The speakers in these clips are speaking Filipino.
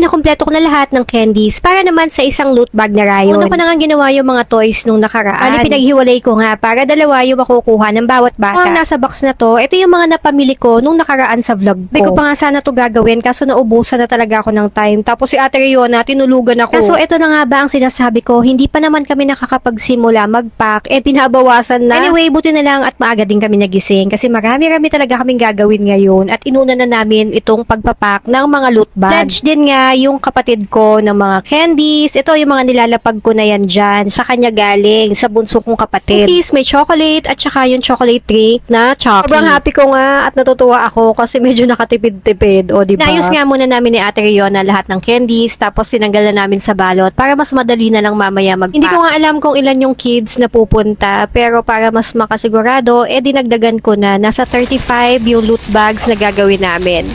Anyway, nakumpleto ko na lahat ng candies para naman sa isang loot bag na Ryan. Una ko na nga ginawa yung mga toys nung nakaraan. Pinaghiwalay ko nga para dalawa yung makukuha ng bawat bata. Ang nasa box na to, ito yung mga napamili ko nung nakaraan sa vlog ko. Hindi ko pa nga sana to gagawin kaso naubusan na talaga ako ng time. Tapos si Ate Riona, tinulugan ako. Kaso ito na nga ba ang sinasabi ko, hindi pa naman kami nakakapagsimula mag-pack, pinabawasan na. Anyway, buti na lang at maaga din kami nagising kasi marami-rami talaga kaming gagawin ngayon at inuna na namin itong pagpapack ng mga loot bag. Pledge din nga yung kapatid ko ng mga candies. Ito yung mga nilalapag ko na yan dyan. Sa kanya galing, sa bunso kong kapatid. Cookies, may chocolate at saka yung chocolate drink na Chucky. Sobrang happy ko nga at natutuwa ako kasi medyo nakatipid-tipid. O diba? Naayos nga muna namin ni Ate Riona lahat ng candies tapos tinanggal na namin sa balot para mas madali na lang mamaya mag-pack. Hindi ko nga alam kung ilan yung kids na pupunta pero para mas makasigurado, dinagdagan ko na nasa 35 yung loot bags na gagawin namin.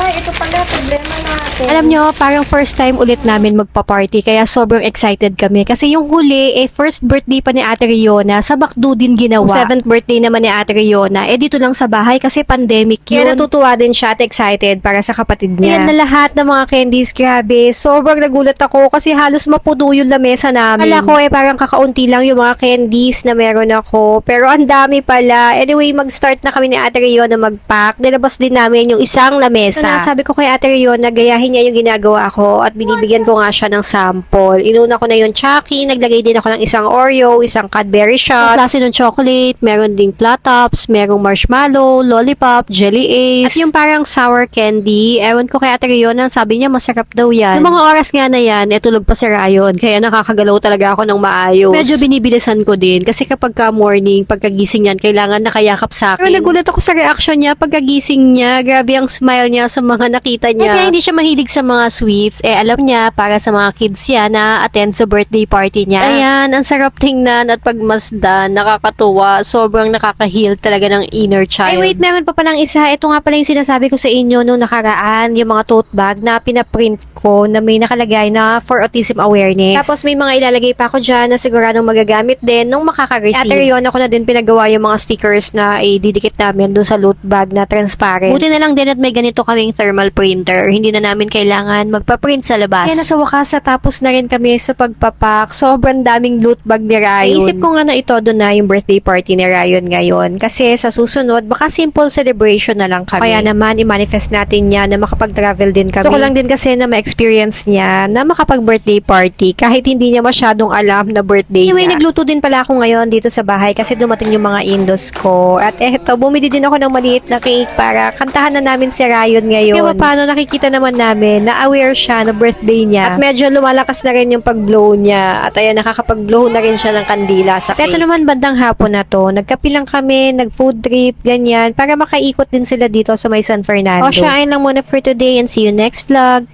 Ito pala, problema natin. Alam nyo, parang first time ulit namin magpa-party kaya sobrang excited kami kasi yung huli, first birthday pa ni Ate Riona, sa Macdo din ginawa. 7th birthday naman ni Ate Riona, dito lang sa bahay kasi pandemic yun. Kaya natutuwa din siya at excited para sa kapatid niya. Ayan na lahat ng mga candies, grabe. Sobrang nagulat ako kasi halos mapuno yung lamesa namin. Kala ko parang kakaunti lang yung mga candies na meron ako, pero ang dami pala. Anyway, mag-start na kami ni Ate Riona mag-pack. Nilabas din namin yung isang lamesa. Sabi ko kay Ate Riona, gayahin niya yung ginagawa ko at binibigyan ko nga siya ng sample. Inuna ko na yung Chucky, naglagay din ako ng isang Oreo, isang Cadbury shots, klase ng chocolate, meron ding Platops, merong marshmallow, lollipop, jelly ace, at yung parang sour candy. Ewan ko kay Ate Riona, sabi niya masarap daw yan. Yung mga oras nga na yan, tulog pa si Ryan, kaya nakakagalaw talaga ako ng maayos. Medyo binibilisan ko din kasi kapag ka morning, pagkagising niyan, kailangan nakayakap sa akin. Pero nagulat ako sa reaction niya pagkagising niya. Grabe ang smile niya sa mga nakita niya. Kaya hindi siya mahilig sa mga sweets, alam niya, para sa mga kids siya na attend sa birthday party niya. Ayan, ang sarap tingnan at pagmasdan, nakakatuwa, sobrang nakaka-heal talaga ng inner child. Ay wait, meron pa palang isa. Ito nga pala yung sinasabi ko sa inyo nung nakaraan, yung mga tote bag na pinaprint ko na may nakalagay na for autism awareness. Tapos may mga ilalagay pa ako dyan na siguradong magagamit din nung makaka-receive. Ate Riona ko na din pinagawa yung mga stickers na didikit namin dun sa loot bag na transparent. Buti na lang din at may ganito kaming thermal printer. Hindi na namin kailangan magpa-print sa labas. Kaya nasa wakas tapos na rin kami sa pagpapak. Sobrang daming loot bag ni Ryan. Naisip ko nga na ito doon na yung birthday party ni Ryan ngayon. Kasi sa susunod, baka simple celebration na lang kami. Kaya naman, i-manifest natin niya na makapag-travel din kami. So ko lang din kasi na ma-experience niya na makapag-birthday party kahit hindi niya masyadong alam na birthday niya. Anyway, nagluto din pala ako ngayon dito sa bahay kasi dumating yung mga indos ko. At eto, bumili din ako ng maliit na cake para kantahan na namin si Ryan ngayon. Kaya paano nakikita naman namin na aware siya na birthday niya. At medyo lumalakas na rin yung pag-blow niya. At ayan, nakakapag-blow na rin siya ng kandila sa cake. Ito naman bandang hapon na to. Nagkapi lang kami, nag-food trip, ganyan, para makaikot din sila dito sa may San Fernando. O siya, ayun lang muna for today and see you next vlog.